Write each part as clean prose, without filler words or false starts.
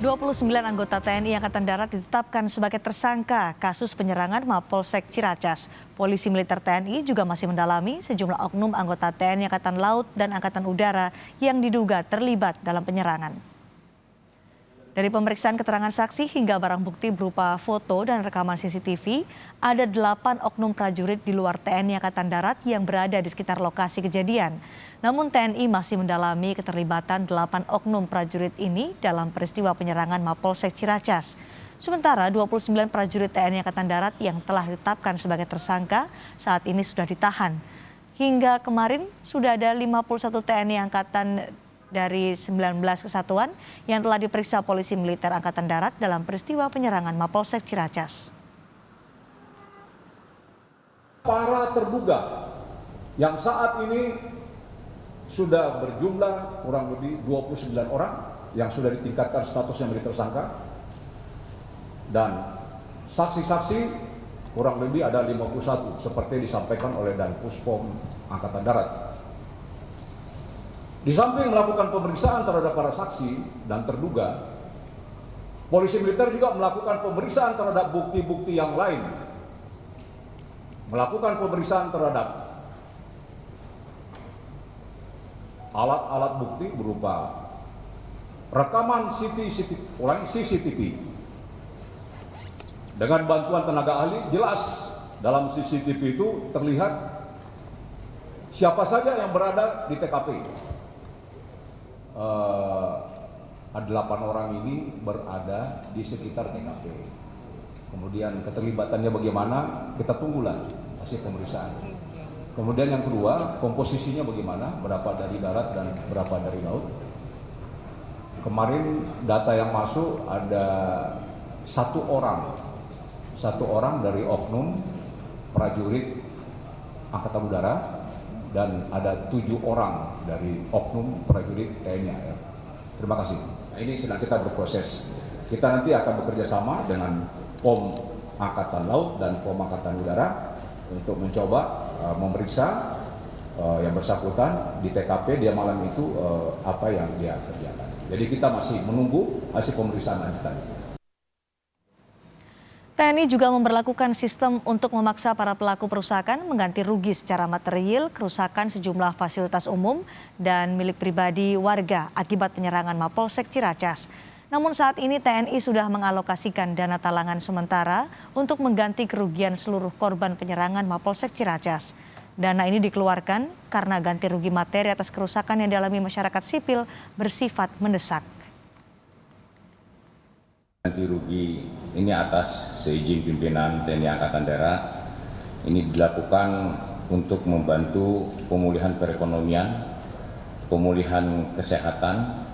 29 anggota TNI Angkatan Darat ditetapkan sebagai tersangka kasus penyerangan Mapolsek Ciracas. Polisi militer TNI juga masih mendalami sejumlah oknum anggota TNI Angkatan Laut dan Angkatan Udara yang diduga terlibat dalam penyerangan. Dari pemeriksaan keterangan saksi hingga barang bukti berupa foto dan rekaman CCTV, ada 8 oknum prajurit di luar TNI Angkatan Darat yang berada di sekitar lokasi kejadian. Namun TNI masih mendalami keterlibatan 8 oknum prajurit ini dalam peristiwa penyerangan Mapolsek Ciracas. Sementara 29 prajurit TNI Angkatan Darat yang telah ditetapkan sebagai tersangka saat ini sudah ditahan. Hingga kemarin sudah ada 51 TNI Angkatan dari 19 kesatuan yang telah diperiksa Polisi Militer Angkatan Darat dalam peristiwa penyerangan Mapolsek Ciracas. Para terduga yang saat ini sudah berjumlah kurang lebih 29 orang yang sudah ditingkatkan statusnya menjadi tersangka, dan saksi-saksi kurang lebih ada 51 seperti disampaikan oleh Danpuspom Angkatan Darat. Di samping melakukan pemeriksaan terhadap para saksi dan terduga, Polisi Militer juga melakukan pemeriksaan terhadap bukti-bukti yang lain. Melakukan pemeriksaan terhadap alat-alat bukti berupa rekaman CCTV. Dengan bantuan tenaga ahli, jelas dalam CCTV itu terlihat siapa saja yang berada di TKP. 8 orang ini berada di sekitar TKP. Kemudian keterlibatannya bagaimana, kita tunggulah hasil pemeriksaan. Kemudian yang kedua, komposisinya bagaimana, berapa dari darat dan berapa dari laut. Kemarin data yang masuk ada satu orang dari oknum prajurit Angkatan Udara, dan ada 7 orang dari oknum prajurit TNI AR. Terima kasih. Nah, ini sedang kita berproses. Kita nanti akan bekerja sama dengan POM Angkatan Laut dan POM Angkatan Udara untuk mencoba memeriksa yang bersangkutan di TKP dia malam itu apa yang dia kerjakan. Jadi kita masih menunggu hasil pemeriksaan lanjutan. TNI juga memberlakukan sistem untuk memaksa para pelaku perusakan mengganti rugi secara material kerusakan sejumlah fasilitas umum dan milik pribadi warga akibat penyerangan Mapolsek Ciracas. Namun saat ini TNI sudah mengalokasikan dana talangan sementara untuk mengganti kerugian seluruh korban penyerangan Mapolsek Ciracas. Dana ini dikeluarkan karena ganti rugi materi atas kerusakan yang dialami masyarakat sipil bersifat mendesak. Ganti rugi ini atas seizin pimpinan TNI Angkatan Darat ini dilakukan untuk membantu pemulihan perekonomian, pemulihan kesehatan,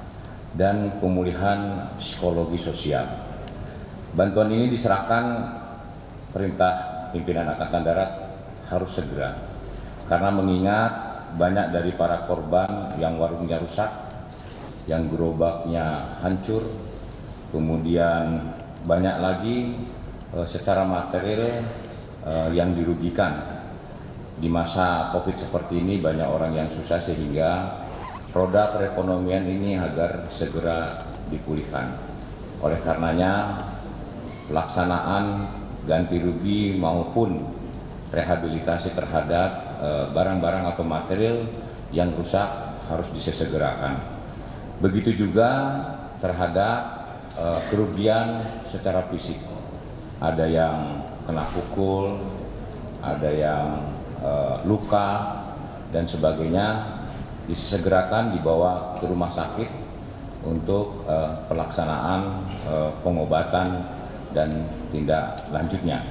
dan pemulihan psikologi sosial. Bantuan ini diserahkan perintah pimpinan Angkatan Darat harus segera, karena mengingat banyak dari para korban yang warungnya rusak, yang gerobaknya hancur, kemudian banyak lagi secara material yang dirugikan. Di masa COVID seperti ini banyak orang yang susah, sehingga roda perekonomian ini agar segera dipulihkan. Oleh karenanya pelaksanaan ganti rugi maupun rehabilitasi terhadap barang-barang atau material yang rusak harus disegerakan. Begitu juga terhadap kerugian secara fisik, ada yang kena pukul, ada yang luka dan sebagainya, disegerakan dibawa ke rumah sakit untuk pelaksanaan pengobatan dan tindak lanjutnya.